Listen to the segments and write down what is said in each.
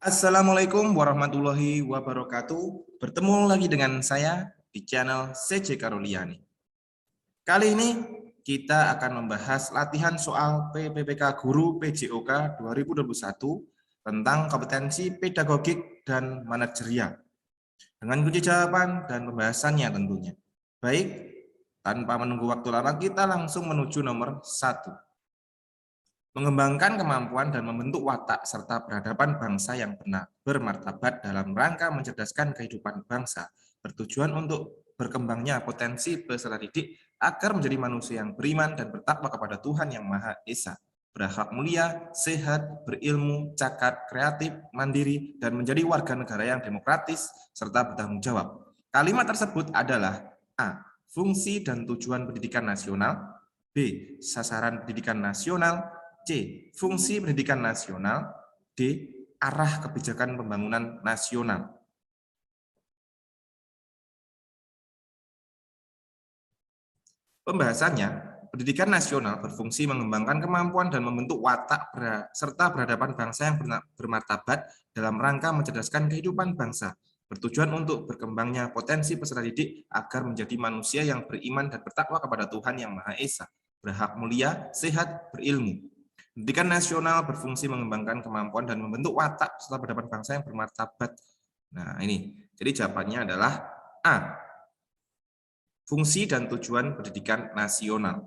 Assalamualaikum warahmatullahi wabarakatuh. Bertemu lagi dengan saya di channel CJ Karuliani. Kali ini kita akan membahas latihan soal PPPK Guru PJOK 2021 tentang kompetensi pedagogik dan manajerial. Dengan kunci jawaban dan pembahasannya tentunya. Baik, tanpa menunggu waktu lama kita langsung menuju nomor 1. Mengembangkan kemampuan dan membentuk watak serta peradaban bangsa yang bermartabat dalam rangka mencerdaskan kehidupan bangsa, bertujuan untuk berkembangnya potensi peserta didik agar menjadi manusia yang beriman dan bertakwa kepada Tuhan Yang Maha Esa, berakhlak mulia, sehat, berilmu, cakap, kreatif, mandiri, dan menjadi warga negara yang demokratis serta bertanggung jawab. Kalimat tersebut adalah A. Fungsi dan tujuan pendidikan nasional, B. Sasaran pendidikan nasional, C. Fungsi pendidikan nasional. D. Arah kebijakan pembangunan nasional. Pembahasannya, pendidikan nasional berfungsi mengembangkan kemampuan dan membentuk watak serta peradaban bangsa yang bermartabat dalam rangka mencerdaskan kehidupan bangsa, bertujuan untuk berkembangnya potensi peserta didik agar menjadi manusia yang beriman dan bertakwa kepada Tuhan Yang Maha Esa, berhak mulia, sehat, berilmu. Pendidikan nasional berfungsi mengembangkan kemampuan dan membentuk watak serta peradaban bangsa yang bermartabat. Nah, ini. Jadi jawabannya adalah A. Fungsi dan tujuan pendidikan nasional.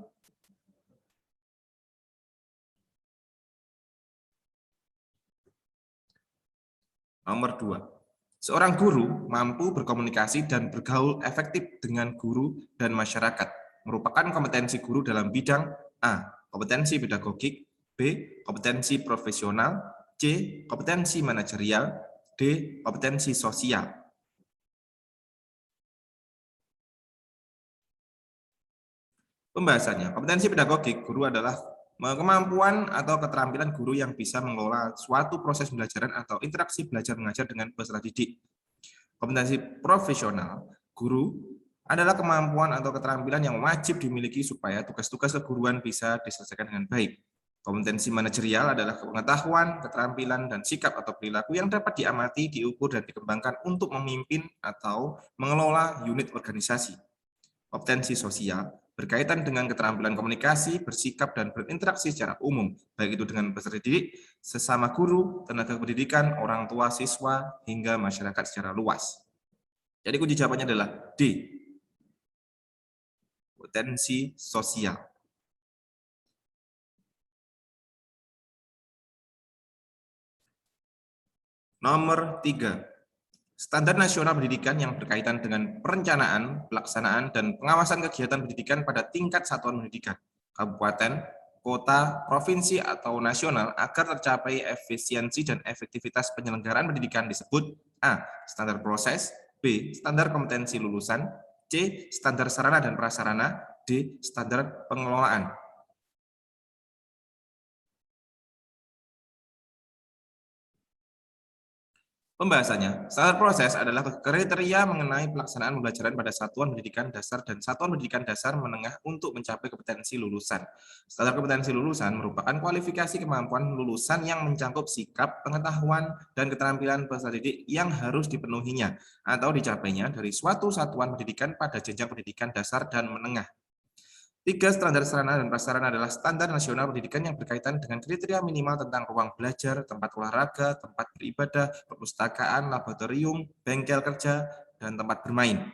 Nomor 2. Seorang guru mampu berkomunikasi dan bergaul efektif dengan guru dan masyarakat. Merupakan kompetensi guru dalam bidang A. Kompetensi pedagogik, B. Kompetensi profesional, C. Kompetensi manajerial, D. Kompetensi sosial. Pembahasannya, kompetensi pedagogik guru adalah kemampuan atau keterampilan guru yang bisa mengelola suatu proses pembelajaran atau interaksi belajar mengajar dengan peserta didik. Kompetensi profesional guru adalah kemampuan atau keterampilan yang wajib dimiliki supaya tugas-tugas keguruan bisa diselesaikan dengan baik. Kompetensi manajerial adalah pengetahuan, keterampilan, dan sikap atau perilaku yang dapat diamati, diukur, dan dikembangkan untuk memimpin atau mengelola unit organisasi. Kompetensi sosial berkaitan dengan keterampilan komunikasi, bersikap, dan berinteraksi secara umum, baik itu dengan peserta didik, sesama guru, tenaga pendidikan, orang tua siswa, hingga masyarakat secara luas. Jadi kunci jawabannya adalah D. Kompetensi sosial. Nomor 3. Standar nasional pendidikan yang berkaitan dengan perencanaan, pelaksanaan, dan pengawasan kegiatan pendidikan pada tingkat satuan pendidikan, kabupaten, kota, provinsi, atau nasional agar tercapai efisiensi dan efektivitas penyelenggaraan pendidikan disebut A. Standar proses, B. Standar kompetensi lulusan, C. Standar sarana dan prasarana, D. Standar pengelolaan. Pembahasannya, standar proses adalah kriteria mengenai pelaksanaan pembelajaran pada satuan pendidikan dasar dan satuan pendidikan dasar menengah untuk mencapai kompetensi lulusan. Standar kompetensi lulusan merupakan kualifikasi kemampuan lulusan yang mencakup sikap, pengetahuan, dan keterampilan peserta didik yang harus dipenuhinya atau dicapainya dari suatu satuan pendidikan pada jenjang pendidikan dasar dan menengah. 3 standar sarana dan prasarana adalah standar nasional pendidikan yang berkaitan dengan kriteria minimal tentang ruang belajar, tempat olahraga, tempat beribadah, perpustakaan, laboratorium, bengkel kerja, dan tempat bermain.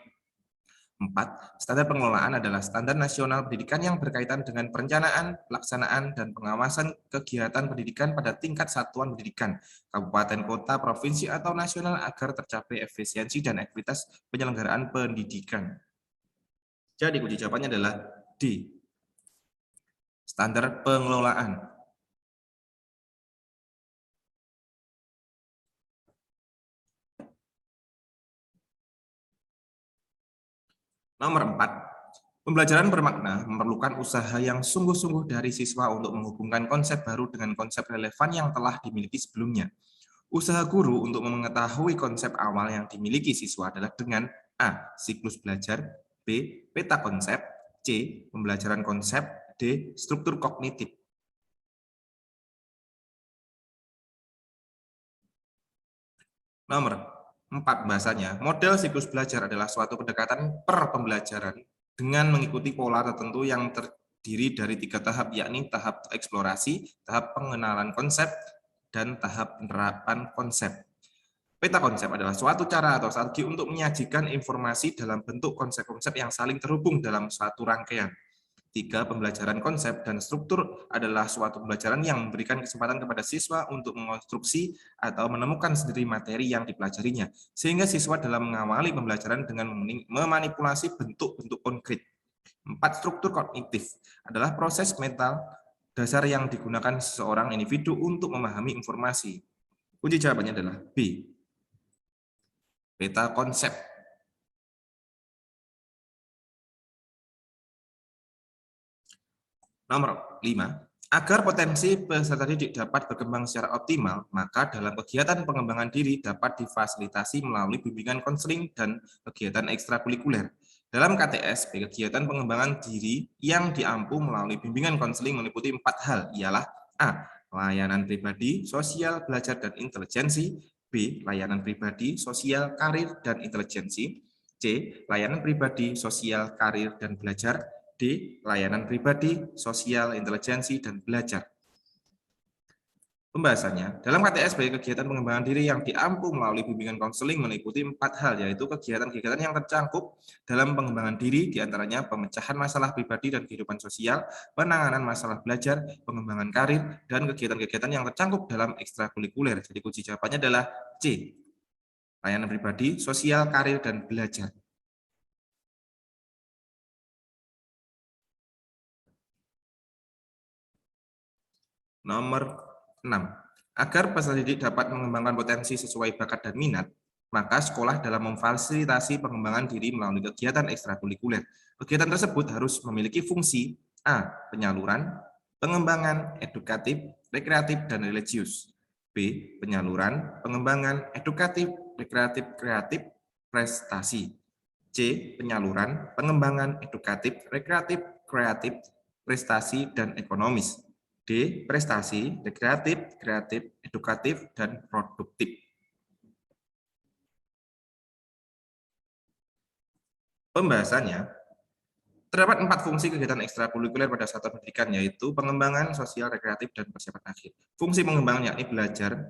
4. Standar pengelolaan adalah standar nasional pendidikan yang berkaitan dengan perencanaan, pelaksanaan, dan pengawasan kegiatan pendidikan pada tingkat satuan pendidikan, kabupaten, kota, provinsi, atau nasional agar tercapai efisiensi dan ekuitas penyelenggaraan pendidikan. Jadi kunci jawabannya adalah D. Standar pengelolaan. Nomor 4, pembelajaran bermakna memerlukan usaha yang sungguh-sungguh dari siswa untuk menghubungkan konsep baru dengan konsep relevan yang telah dimiliki sebelumnya. Usaha guru untuk mengetahui konsep awal yang dimiliki siswa adalah dengan A. Siklus belajar, B. Peta konsep, C. Pembelajaran konsep, D. Struktur kognitif. Nomor 4 bahasanya, model siklus belajar adalah suatu pendekatan per pembelajaran dengan mengikuti pola tertentu yang terdiri dari 3 tahap, yakni tahap eksplorasi, tahap pengenalan konsep, dan tahap penerapan konsep. Peta konsep adalah suatu cara atau strategi untuk menyajikan informasi dalam bentuk konsep-konsep yang saling terhubung dalam satu rangkaian. 3. Pembelajaran konsep dan struktur adalah suatu pembelajaran yang memberikan kesempatan kepada siswa untuk mengonstruksi atau menemukan sendiri materi yang dipelajarinya, sehingga siswa dalam mengawali pembelajaran dengan memanipulasi bentuk-bentuk konkret. 4. Struktur kognitif adalah proses mental dasar yang digunakan seseorang individu untuk memahami informasi. Kunci jawabannya adalah B. Peta konsep. Nomor 5. Agar potensi peserta didik dapat berkembang secara optimal, maka dalam kegiatan pengembangan diri dapat difasilitasi melalui bimbingan konseling dan kegiatan ekstrakurikuler. Dalam KTS, kegiatan pengembangan diri yang diampu melalui bimbingan konseling meliputi 4 hal, ialah A. Layanan pribadi, sosial, belajar, dan intelijensi. B. Layanan pribadi, sosial, karir, dan intelijensi. C. Layanan pribadi, sosial, karir, dan belajar. D. Layanan pribadi, sosial, intelijensi, dan belajar. Pembahasannya, dalam KTS sebagai kegiatan pengembangan diri yang diampu melalui bimbingan konseling meliputi 4 hal, yaitu kegiatan-kegiatan yang tercangkup dalam pengembangan diri, diantaranya pemecahan masalah pribadi dan kehidupan sosial, penanganan masalah belajar, pengembangan karir, dan kegiatan-kegiatan yang tercangkup dalam ekstrakurikuler. Jadi kunci jawabannya adalah C. Layanan pribadi, sosial, karir, dan belajar. Nomor 6. Agar peserta didik dapat mengembangkan potensi sesuai bakat dan minat, maka sekolah dalam memfasilitasi pengembangan diri melalui kegiatan ekstrakurikuler. Kegiatan tersebut harus memiliki fungsi A. Penyaluran, pengembangan, edukatif, rekreatif, dan religius. B. Penyaluran, pengembangan, edukatif, rekreatif, kreatif, prestasi. C. Penyaluran, pengembangan, edukatif, rekreatif, kreatif, prestasi, dan ekonomis. D. Prestasi, rekreatif, kreatif, edukatif, dan produktif. Pembahasannya, terdapat 4 fungsi kegiatan ekstrakurikuler pada satuan pendidikan, yaitu pengembangan, sosial, rekreatif, dan persiapan akhir. Fungsi pengembangan yakni belajar,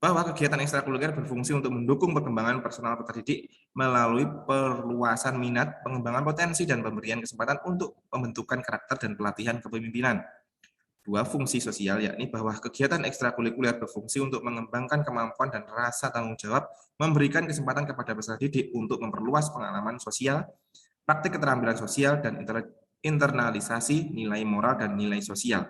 bahwa kegiatan ekstrakurikuler berfungsi untuk mendukung perkembangan personal peserta didik melalui perluasan minat, pengembangan potensi, dan pemberian kesempatan untuk pembentukan karakter dan pelatihan kepemimpinan. 2. Fungsi sosial, yakni bahwa kegiatan ekstrakurikuler berfungsi untuk mengembangkan kemampuan dan rasa tanggung jawab, memberikan kesempatan kepada peserta didik untuk memperluas pengalaman sosial, praktik keterampilan sosial, dan internalisasi nilai moral dan nilai sosial.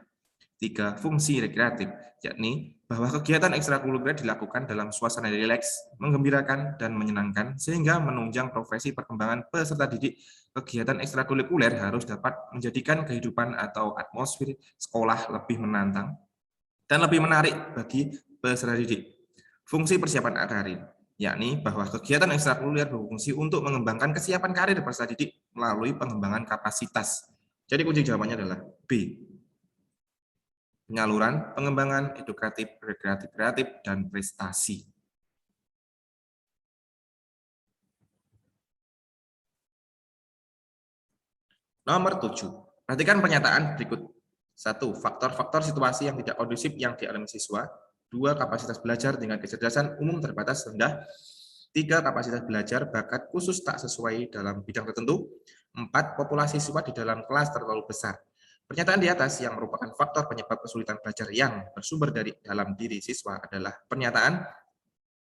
3. Fungsi rekreatif, yakni bahwa kegiatan ekstrakurikuler dilakukan dalam suasana rileks, menggembirakan, dan menyenangkan, sehingga menunjang profesi perkembangan peserta didik. Kegiatan ekstrakurikuler harus dapat menjadikan kehidupan atau atmosfer sekolah lebih menantang dan lebih menarik bagi peserta didik. Fungsi persiapan karir, yakni bahwa kegiatan ekstrakurikuler berfungsi untuk mengembangkan kesiapan karir peserta didik melalui pengembangan kapasitas. Jadi kunci jawabannya adalah B. Penyaluran, pengembangan, edukatif, rekreatif, kreatif, dan prestasi. Nomor 7. Perhatikan pernyataan berikut. 1. Faktor-faktor situasi yang tidak kondusif yang dialami siswa. 2. Kapasitas belajar dengan kecerdasan umum terbatas rendah. 3. Kapasitas belajar bakat khusus tak sesuai dalam bidang tertentu. 4. Populasi siswa di dalam kelas terlalu besar. Pernyataan di atas yang merupakan faktor penyebab kesulitan belajar yang bersumber dari dalam diri siswa adalah pernyataan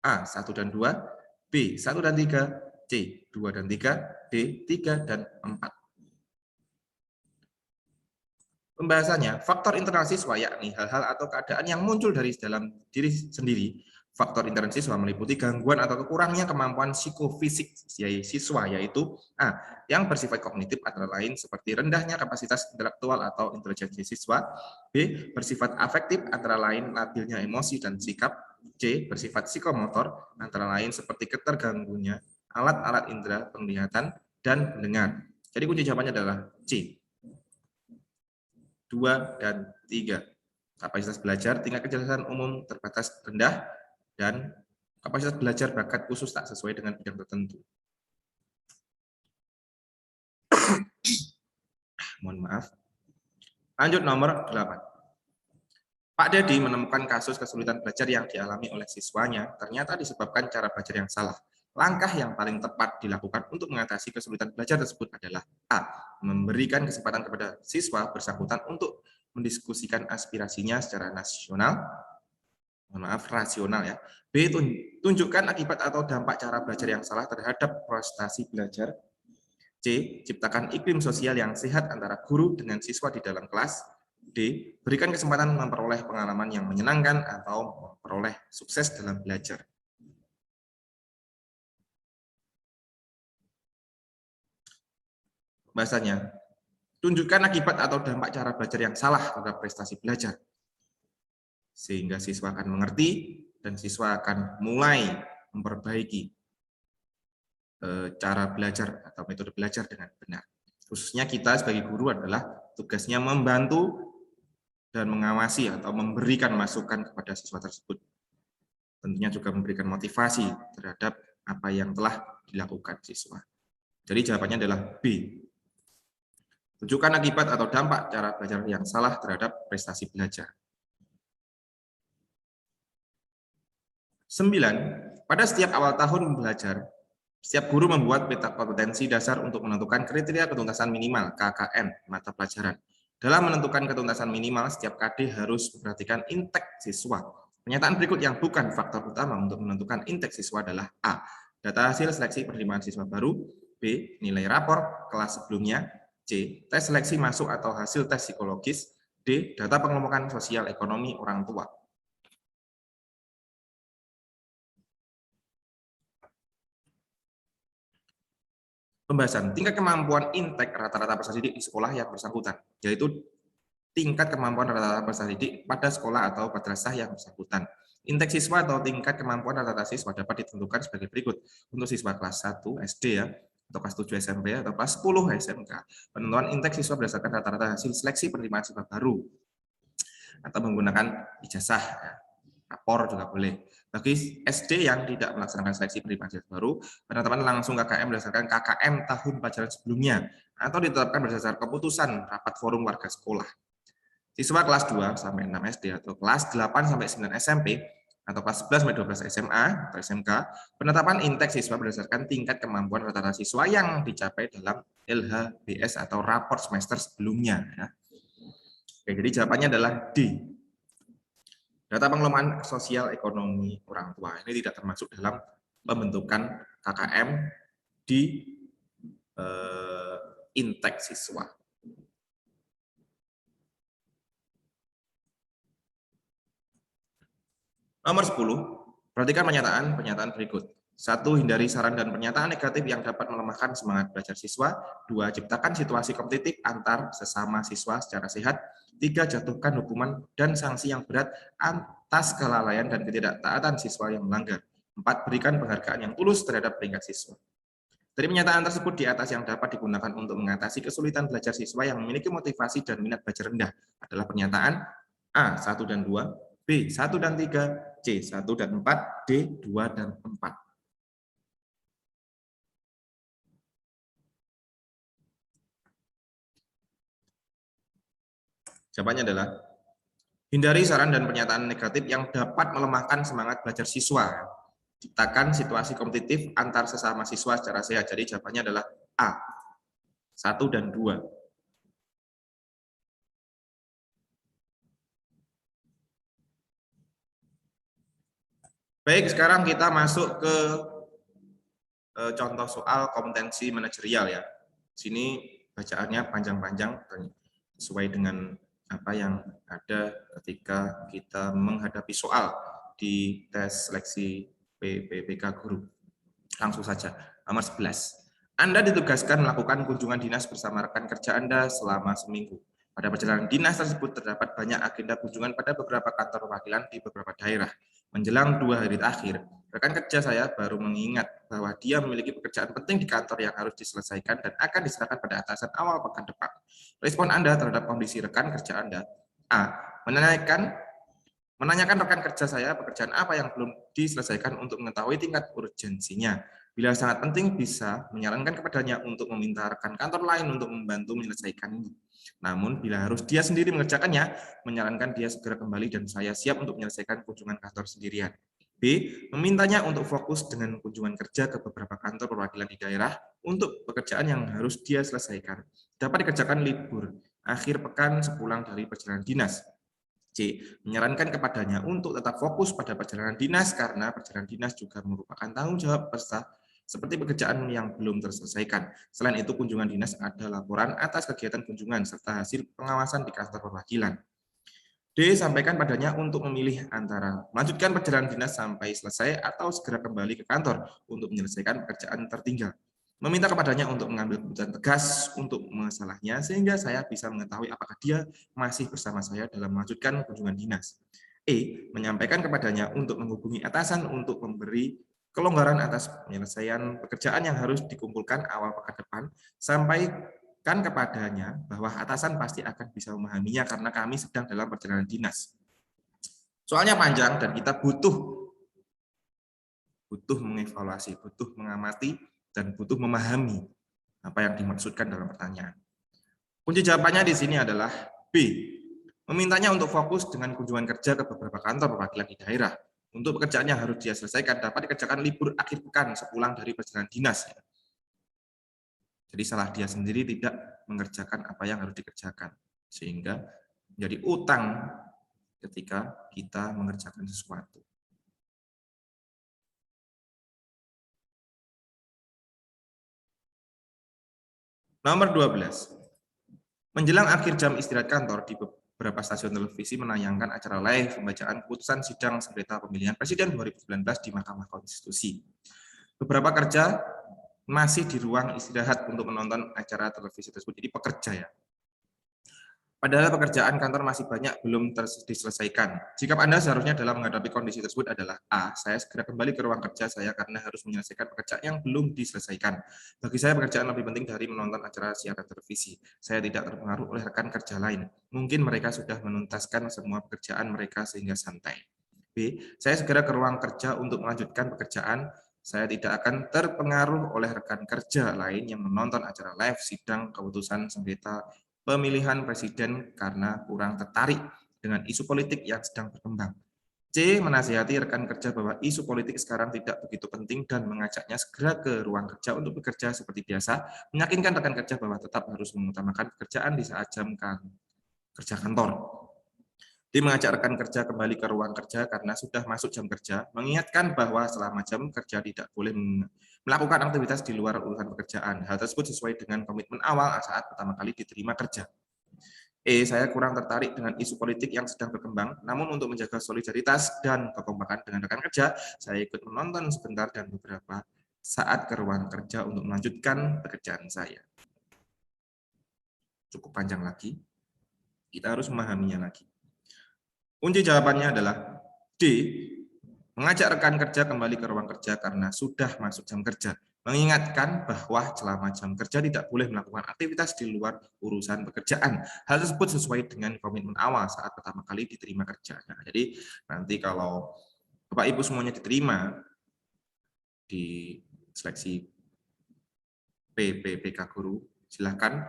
A. 1 dan 2, B. 1 dan 3, C. 2 dan 3, D. 3 dan 4. Pembahasannya, faktor internal siswa yakni hal-hal atau keadaan yang muncul dari dalam diri sendiri. Faktor internal siswa meliputi gangguan atau kekurangnya kemampuan psikofisik siswa, yaitu A. Yang bersifat kognitif antara lain seperti rendahnya kapasitas intelektual atau intelijensi siswa. B. Bersifat afektif antara lain labilnya emosi dan sikap. C. Bersifat psikomotor antara lain seperti keterganggunya alat-alat indera penglihatan dan mendengar. Jadi kunci jawabannya adalah C. 2 dan 3. Kapasitas belajar, tingkat kecerdasan umum terbatas rendah, dan Kapasitas belajar bakat khusus tak sesuai dengan bidang tertentu. Mohon maaf. Lanjut nomor 8. Pak Dedi menemukan kasus kesulitan belajar yang dialami oleh siswanya ternyata disebabkan cara belajar yang salah. Langkah yang paling tepat dilakukan untuk mengatasi kesulitan belajar tersebut adalah A. Memberikan kesempatan kepada siswa bersangkutan untuk mendiskusikan aspirasinya secara rasional ya. B. Tunjukkan akibat atau dampak cara belajar yang salah terhadap prestasi belajar. C. Ciptakan iklim sosial yang sehat antara guru dengan siswa di dalam kelas. D. Berikan kesempatan memperoleh pengalaman yang menyenangkan atau memperoleh sukses dalam belajar. Bahasanya, tunjukkan akibat atau dampak cara belajar yang salah terhadap prestasi belajar. Sehingga siswa akan mengerti dan siswa akan mulai memperbaiki cara belajar atau metode belajar dengan benar. Khususnya kita sebagai guru adalah tugasnya membantu dan mengawasi atau memberikan masukan kepada siswa tersebut. Tentunya juga memberikan motivasi terhadap apa yang telah dilakukan siswa. Jadi jawabannya adalah B. Tunjukkan akibat atau dampak cara belajar yang salah terhadap prestasi belajar. 9. Pada setiap awal tahun belajar, setiap guru membuat peta kompetensi dasar untuk menentukan kriteria ketuntasan minimal KKM mata pelajaran. Dalam menentukan ketuntasan minimal, setiap KD harus memperhatikan intek siswa. Pernyataan berikut yang bukan faktor utama untuk menentukan intek siswa adalah A. Data hasil seleksi penerimaan siswa baru. B. Nilai rapor kelas sebelumnya. C. Tes seleksi masuk atau hasil tes psikologis. D. Data pengelompokan sosial ekonomi orang tua. Pembahasan tingkat kemampuan intek rata-rata peserta didik di sekolah yang bersangkutan, yaitu tingkat kemampuan rata-rata peserta didik pada sekolah atau madrasah yang bersangkutan. Intek siswa atau tingkat kemampuan rata-rata siswa dapat ditentukan sebagai berikut. Untuk siswa kelas 1 SD ya, atau kelas 7 SMP atau kelas 10 SMK. Penentuan intek siswa berdasarkan rata-rata hasil seleksi penerimaan siswa baru atau menggunakan ijazah, rapor juga boleh. Bagi SD yang tidak melaksanakan seleksi penerimaan siswa baru, penetapan langsung KKM berdasarkan KKM tahun pelajaran sebelumnya atau ditetapkan berdasarkan keputusan rapat forum warga sekolah. Siswa kelas 2 sampai 6 SD atau kelas 8 sampai 9 SMP atau kelas 11 sampai 12 SMA atau SMK, penetapan intek siswa berdasarkan tingkat kemampuan rata-rata siswa yang dicapai dalam LHBS atau rapor semester sebelumnya. Oke, jadi jawabannya adalah D. Data pengelolaan sosial ekonomi orang tua ini tidak termasuk dalam pembentukan KKM di intek siswa. Nomor 10, perhatikan pernyataan berikut. 1. Hindari saran dan pernyataan negatif yang dapat melemahkan semangat belajar siswa. 2. Ciptakan situasi kompetitif antar sesama siswa secara sehat. 3. Jatuhkan hukuman dan sanksi yang berat atas kelalaian dan ketidaktaatan siswa yang melanggar. 4. Berikan penghargaan yang tulus terhadap peringkat siswa. Dari pernyataan tersebut di atas yang dapat digunakan untuk mengatasi kesulitan belajar siswa yang memiliki motivasi dan minat belajar rendah adalah pernyataan A. 1 dan 2, B. 1 dan 3, C. 1 dan 4, D. 2 dan 4. Jawabannya adalah hindari saran dan pernyataan negatif yang dapat melemahkan semangat belajar siswa. Ciptakan situasi kompetitif antar sesama siswa secara sehat. Jadi jawabannya adalah A. 1 dan 2. Baik, sekarang kita masuk ke contoh soal kompetensi manajerial ya. Sini bacaannya panjang-panjang sesuai dengan apa yang ada ketika kita menghadapi soal di tes seleksi PPK guru. Langsung saja. Nomor 11. Anda ditugaskan melakukan kunjungan dinas bersama rekan kerja Anda selama seminggu. Pada perjalanan dinas tersebut terdapat banyak agenda kunjungan pada beberapa kantor perwakilan di beberapa daerah. Menjelang 2 hari terakhir, rekan kerja saya baru mengingat bahwa dia memiliki pekerjaan penting di kantor yang harus diselesaikan dan akan diserahkan pada atasan awal pekan depan. Respon Anda terhadap kondisi rekan kerja Anda. A. Menanyakan Menanyakan rekan kerja saya pekerjaan apa yang belum diselesaikan untuk mengetahui tingkat urgensinya. Bila sangat penting, bisa menyarankan kepadanya untuk meminta rekan kantor lain untuk membantu menyelesaikannya. Namun, bila harus dia sendiri mengerjakannya, menyarankan dia segera kembali dan saya siap untuk menyelesaikan kunjungan kantor sendirian. B. Memintanya untuk fokus dengan kunjungan kerja ke beberapa kantor perwakilan di daerah untuk pekerjaan yang harus dia selesaikan. Dapat dikerjakan libur, akhir pekan sepulang dari perjalanan dinas. C. Menyarankan kepadanya untuk tetap fokus pada perjalanan dinas karena perjalanan dinas juga merupakan tanggung jawab peserta seperti pekerjaan yang belum terselesaikan. Selain itu, kunjungan dinas ada laporan atas kegiatan kunjungan serta hasil pengawasan di kantor perwakilan. D. Sampaikan padanya untuk memilih antara melanjutkan perjalanan dinas sampai selesai atau segera kembali ke kantor untuk menyelesaikan pekerjaan tertinggal. Meminta kepadanya untuk mengambil keputusan tegas untuk masalahnya sehingga saya bisa mengetahui apakah dia masih bersama saya dalam melanjutkan kunjungan dinas. E. Menyampaikan kepadanya untuk menghubungi atasan untuk memberi kelonggaran atas penyelesaian pekerjaan yang harus dikumpulkan awal pekan depan sampai kepadanya bahwa atasan pasti akan bisa memahaminya karena kami sedang dalam perjalanan dinas. Soalnya panjang dan kita butuh mengevaluasi, butuh mengamati, dan butuh memahami apa yang dimaksudkan dalam pertanyaan. Kunci jawabannya di sini adalah B. Memintanya untuk fokus dengan kunjungan kerja ke beberapa kantor perwakilan di daerah. Untuk pekerjaan yang harus dia selesaikan dapat dikerjakan libur akhir pekan sepulang dari perjalanan dinas. Jadi salah dia sendiri tidak mengerjakan apa yang harus dikerjakan. Sehingga menjadi utang ketika kita mengerjakan sesuatu. Nomor 12. Menjelang akhir jam istirahat kantor, di beberapa stasiun televisi menayangkan acara live pembacaan putusan sidang sengketa pemilihan presiden 2019 di Mahkamah Konstitusi. Beberapa kerja masih di ruang istirahat untuk menonton acara televisi tersebut. Jadi pekerja ya. Padahal pekerjaan kantor masih banyak belum diselesaikan. Sikap Anda seharusnya dalam menghadapi kondisi tersebut adalah A. Saya segera kembali ke ruang kerja saya karena harus menyelesaikan pekerjaan yang belum diselesaikan. Bagi saya pekerjaan lebih penting dari menonton acara siaran televisi. Saya tidak terpengaruh oleh rekan kerja lain. Mungkin mereka sudah menuntaskan semua pekerjaan mereka sehingga santai. B. Saya segera ke ruang kerja untuk melanjutkan pekerjaan. Saya tidak akan terpengaruh oleh rekan kerja lain yang menonton acara live sidang keputusan sengketa pemilihan presiden karena kurang tertarik dengan isu politik yang sedang berkembang. C. Menasihati rekan kerja bahwa isu politik sekarang tidak begitu penting dan mengajaknya segera ke ruang kerja untuk bekerja seperti biasa, meyakinkan rekan kerja bahwa tetap harus mengutamakan pekerjaan di saat jam kerja kantor. D. Mengajak rekan kerja kembali ke ruang kerja karena sudah masuk jam kerja, mengingatkan bahwa selama jam kerja tidak boleh melakukan aktivitas di luar urusan pekerjaan. Hal tersebut sesuai dengan komitmen awal saat pertama kali diterima kerja. E. Saya kurang tertarik dengan isu politik yang sedang berkembang, namun untuk menjaga solidaritas dan kekompakan dengan rekan kerja, saya ikut menonton sebentar dan beberapa saat ke ruang kerja untuk melanjutkan pekerjaan saya. Cukup panjang lagi, kita harus memahaminya lagi. Kunci jawabannya adalah D. Mengajak rekan kerja kembali ke ruang kerja karena sudah masuk jam kerja. Mengingatkan bahwa selama jam kerja tidak boleh melakukan aktivitas di luar urusan pekerjaan. Hal tersebut sesuai dengan komitmen awal saat pertama kali diterima kerja. Nah, jadi nanti kalau Bapak Ibu semuanya diterima di seleksi PPK Guru, silakan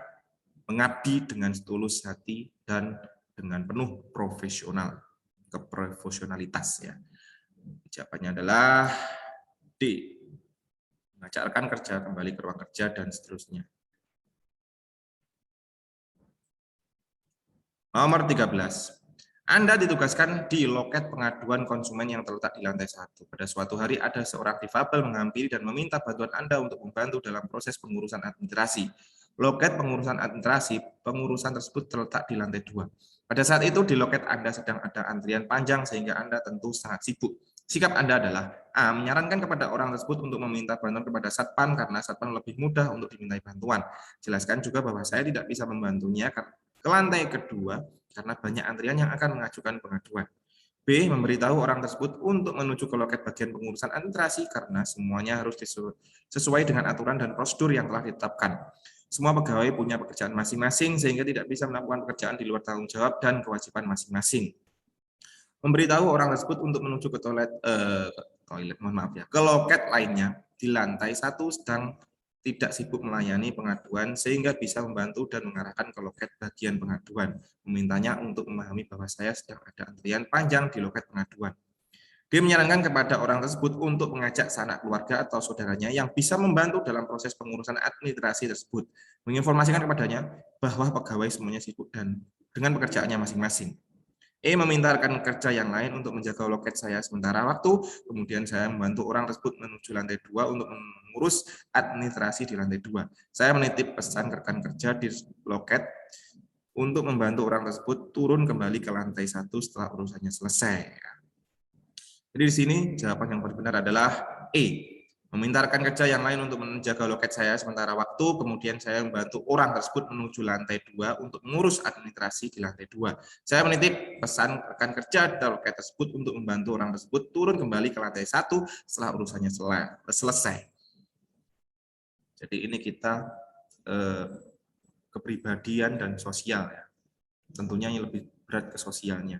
mengabdi dengan setulus hati dan dengan penuh keprofesionalitas ya. Jawabannya adalah D. Mengajak rekan kerja kembali ke ruang kerja dan seterusnya. Nomor 13. Anda ditugaskan di loket pengaduan konsumen yang terletak di lantai 1. Pada suatu hari ada seorang difabel menghampiri dan meminta bantuan Anda untuk membantu dalam proses pengurusan administrasi. Loket pengurusan tersebut terletak di lantai 2. Pada saat itu di loket Anda sedang ada antrian panjang sehingga Anda tentu sangat sibuk. Sikap Anda adalah A. Menyarankan kepada orang tersebut untuk meminta bantuan kepada Satpam karena Satpam lebih mudah untuk dimintai bantuan. Jelaskan juga bahwa saya tidak bisa membantunya ke lantai kedua karena banyak antrian yang akan mengajukan pengaduan. B. Memberitahu orang tersebut untuk menuju ke loket bagian pengurusan administrasi karena semuanya harus sesuai dengan aturan dan prosedur yang telah ditetapkan. Semua pegawai punya pekerjaan masing-masing sehingga tidak bisa melakukan pekerjaan di luar tanggung jawab dan kewajiban masing-masing. memberitahu orang tersebut untuk menuju ke ke loket lainnya di lantai 1 sedang tidak sibuk melayani pengaduan sehingga bisa membantu dan mengarahkan ke loket bagian pengaduan. Memintanya untuk memahami bahwa saya sedang ada antrian panjang di loket pengaduan. Dia menyarankan kepada orang tersebut untuk mengajak sanak keluarga atau saudaranya yang bisa membantu dalam proses pengurusan administrasi tersebut. Menginformasikan kepadanya bahwa pegawai semuanya sibuk dan dengan pekerjaannya masing-masing. Meminta rekan kerja yang lain untuk menjaga loket saya sementara waktu, kemudian saya membantu orang tersebut menuju lantai 2 untuk mengurus administrasi di lantai 2. Saya menitip pesan ke rekan kerja di loket untuk membantu orang tersebut turun kembali ke lantai 1 setelah urusannya selesai. Jadi di sini jawaban yang benar adalah E. Meminta rekan kerja yang lain untuk menjaga loket saya sementara waktu, kemudian saya membantu orang tersebut menuju lantai 2 untuk mengurus administrasi di lantai 2. Saya menitip pesan rekan kerja di loket tersebut untuk membantu orang tersebut turun kembali ke lantai 1 setelah urusannya selesai. Jadi ini kita kepribadian dan sosial ya. Tentunya yang lebih berat ke sosialnya.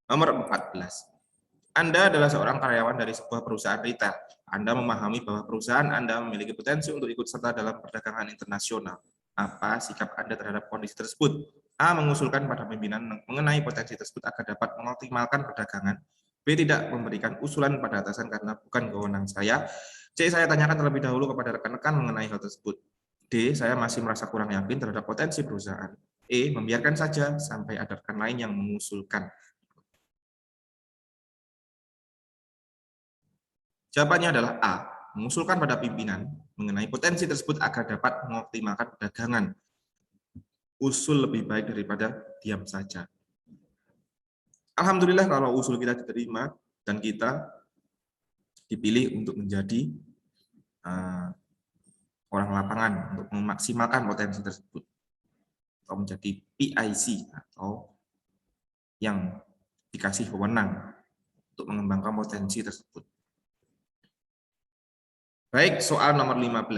Nomor 14. Anda adalah seorang karyawan dari sebuah perusahaan retail. Anda memahami bahwa perusahaan Anda memiliki potensi untuk ikut serta dalam perdagangan internasional. Apa sikap Anda terhadap kondisi tersebut? A. Mengusulkan pada pimpinan mengenai potensi tersebut agar dapat mengoptimalkan perdagangan. B. Tidak memberikan usulan pada atasan karena bukan kewenangan saya. C. Saya tanyakan terlebih dahulu kepada rekan-rekan mengenai hal tersebut. D. Saya masih merasa kurang yakin terhadap potensi perusahaan. E. Membiarkan saja sampai ada rekan lain yang mengusulkan. Jawabannya adalah A. Mengusulkan pada pimpinan mengenai potensi tersebut agar dapat mengoptimalkan perdagangan. Usul lebih baik daripada diam saja. Alhamdulillah kalau usul kita diterima dan kita dipilih untuk menjadi orang lapangan untuk memaksimalkan potensi tersebut. Atau menjadi PIC atau yang dikasih wewenang untuk mengembangkan potensi tersebut. Baik, soal nomor 15.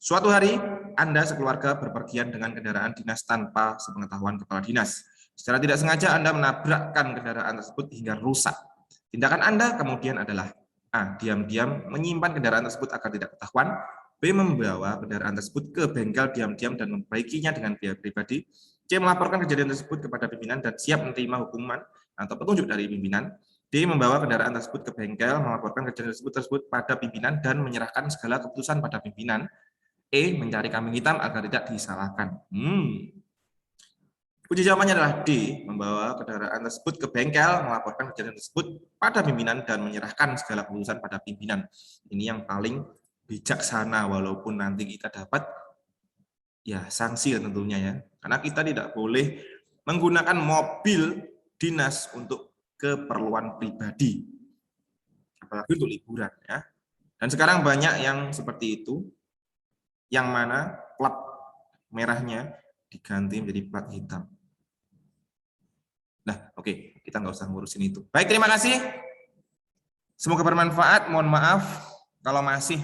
Suatu hari, Anda sekeluarga berpergian dengan kendaraan dinas tanpa sepengetahuan kepala dinas. Secara tidak sengaja Anda menabrakkan kendaraan tersebut hingga rusak. Tindakan Anda kemudian adalah A. Diam-diam menyimpan kendaraan tersebut agar tidak ketahuan. B. Membawa kendaraan tersebut ke bengkel diam-diam dan memperbaikinya dengan biaya pribadi. C. Melaporkan kejadian tersebut kepada pimpinan dan siap menerima hukuman atau petunjuk dari pimpinan. D. Membawa kendaraan tersebut ke bengkel, melaporkan kejadian tersebut pada pimpinan dan menyerahkan segala keputusan pada pimpinan. E. Mencari kambing hitam agar tidak disalahkan. Kunci jawabannya adalah D. Membawa kendaraan tersebut ke bengkel, melaporkan kejadian tersebut pada pimpinan dan menyerahkan segala keputusan pada pimpinan. Ini yang paling bijaksana, walaupun nanti kita dapat ya sanksi tentunya ya. Karena kita tidak boleh menggunakan mobil dinas untuk keperluan pribadi, apalagi untuk liburan ya. Dan sekarang banyak yang seperti itu, yang mana plat merahnya diganti menjadi plat hitam. Nah, oke, kita nggak usah ngurusin itu. Baik, terima kasih. Semoga bermanfaat. Mohon maaf kalau masih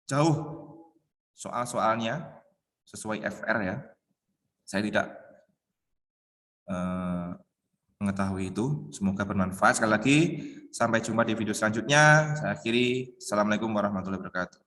jauh soal-soalnya sesuai FR ya. Saya tidak mengetahui itu. Semoga bermanfaat. Sekali lagi, sampai jumpa di video selanjutnya. Saya akhiri. Assalamualaikum warahmatullahi wabarakatuh.